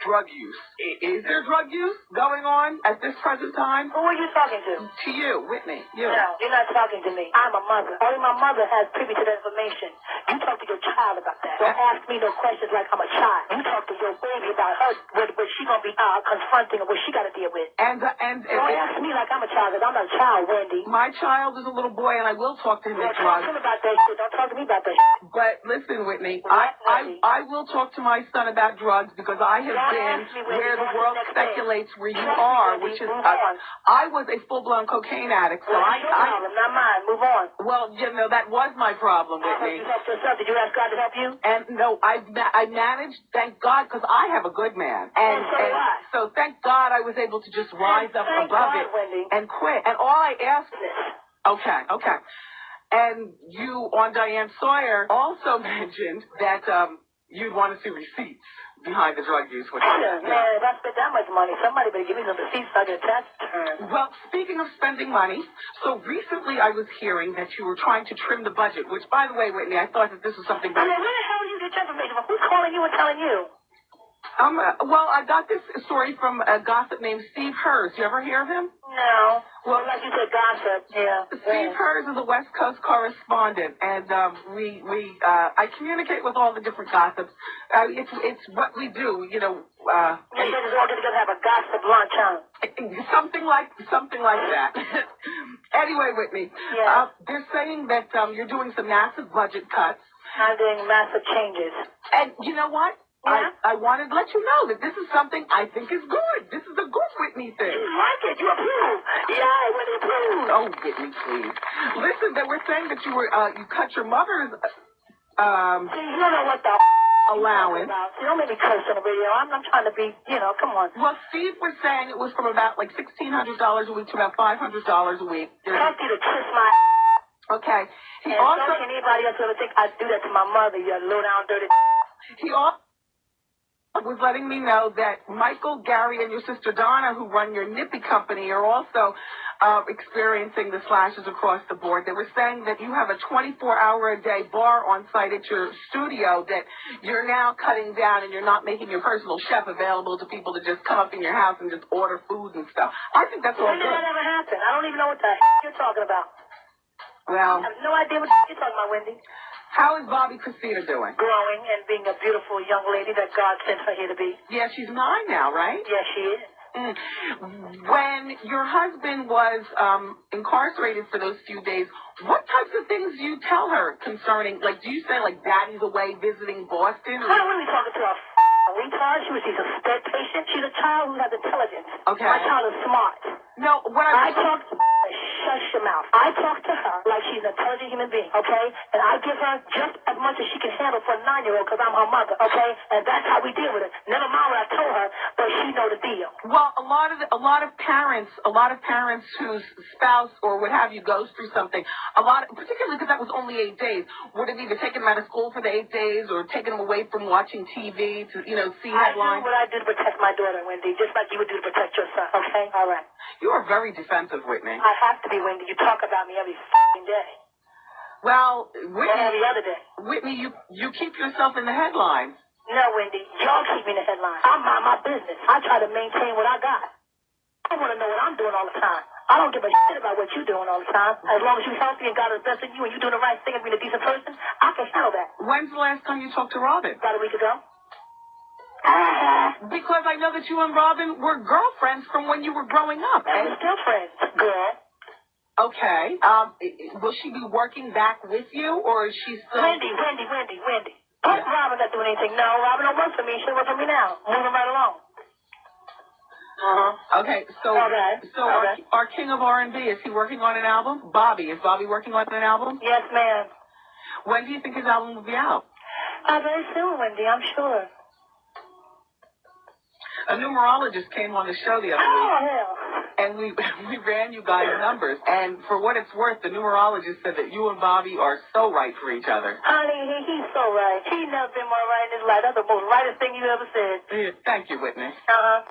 drug use. Is there drug use going on at this present time? Who are you talking to? To you, Whitney. You. No, you're not talking to me. I'm a mother. Only my mother has privy to that information. You talk to your child about that. Don't ask me no questions like I'm a child. You talk to your baby about her, what she gonna be confronting or what she got to deal with. And don't ask me like I'm a child, because I'm not a child, Wendy. My child is a little boy, and I will talk to him about drugs. Talk to him about that shit. Don't talk to me about that shit. But listen, Whitney, I will talk to my son about drugs because I have been where the world speculates where you are, which is I was a full-blown cocaine addict, so that's your problem, not mine. Move on. Well, you know, that was my problem, Whitney. You helped yourself. Did you ask God to help you? And no, I managed, thank God, because I have a good man. And so thank God I was able to just rise up above it and quit. And all I asked okay. And you on Diane Sawyer also mentioned that you'd want to see receipts behind the drug use. Man, if I spent that much money, somebody better give me some receipts so I get tax returns. Well, speaking of spending money, so recently I was hearing that you were trying to trim the budget, which, by the way, Whitney, I thought that this was something where the hell did you get your information from? Who's calling you and telling you? Well, I got this story from a gossip named Steve Hers. You ever hear of him? No. Well, like you said, gossip. Yeah. Steve Hers is a West Coast correspondent, and I communicate with all the different gossips. It's what we do, you know. You just all together have a gossip lunch, huh? Something like that. Anyway, Whitney, they're saying that you're doing some massive budget cuts. I'm doing massive changes. And you know what? Yeah? I wanted to let you know that this is something I think is good. This is a good Whitney thing. You like it. You approve. Yeah, I would approve. Oh, Whitney, please. Listen, they were saying that you cut your mother's, See, you don't know what the allowance. You don't make me curse on the radio. I'm trying to be, come on. Well, Steve was saying it was from about like $1,600 a week to about $500 a week. Thank you to kiss my Okay. And also, so can anybody else ever think I'd do that to my mother, you low down dirty. He also was letting me know that Michael, Gary, and your sister Donna, who run your Nippy company, are also experiencing the slashes across the board. They were saying that you have a 24-hour-a-day bar on site at your studio that you're now cutting down, and you're not making your personal chef available to people to just come up in your house and just order food and stuff. I think that's all good. When did that ever happen? I don't even know what the you're talking about. Well, I have no idea what you're talking about, Wendy. How is Bobby Christina doing? Growing and being a beautiful young lady that God sent her here to be. Yeah, she's 9 now, right? Yes, she is. When your husband was incarcerated for those few days, what types of things do you tell her concerning, like, do you say, like, Daddy's away visiting Boston? I don't really talking to a retard. She's a sped patient. She's a child who has intelligence. Okay. My child is smart. No, what I talk to shush your mouth. I talk to her like she's an intelligent human being, okay? And I give her just as much as she can handle for a 9-year-old because I'm her mother, okay? And that's how we deal with it. Never mind what I told her, but she know the deal. Well, a lot of parents whose spouse or what have you goes through something, particularly because that was only 8 days, would have either taken them out of school for the 8 days or taken them away from watching TV to, see headlines. I do what I do to protect my daughter, Wendy, just like you would do to protect your son, okay? All right. You are very defensive, Whitney. I have to be, Wendy. You talk about me every day. Well, Whitney, every other day. Whitney, you keep yourself in the headlines. No, Wendy. Y'all keep me in the headlines. I mind my business. I try to maintain what I got. I want to know what I'm doing all the time. I don't give a shit about what you're doing all the time. As long as you're healthy and God is blessing you and you're doing the right thing and being a decent person, I can handle that. When's the last time you talked to Robin? About a week ago. Because I know that you and Robin were girlfriends from when you were growing up. And we're still friends, girl. Okay. Will she be working back with you, or is she still... Wendy. What Robin not doing anything? No, Robin don't work for me. She works for me now. Moving right along. Okay, so our king of R&B, is he working on an album? Bobby. Is Bobby working on an album? Yes, ma'am. When do you think his album will be out? Very soon, Wendy, I'm sure. A numerologist came on the show the other week. Oh, hell. And we ran you guys numbers. And for what it's worth, the numerologist said that you and Bobby are so right for each other. Honey, he's so right. He's never been more right in his life. That's the most rightest thing you ever said. Yeah, thank you, Whitney. Uh-huh.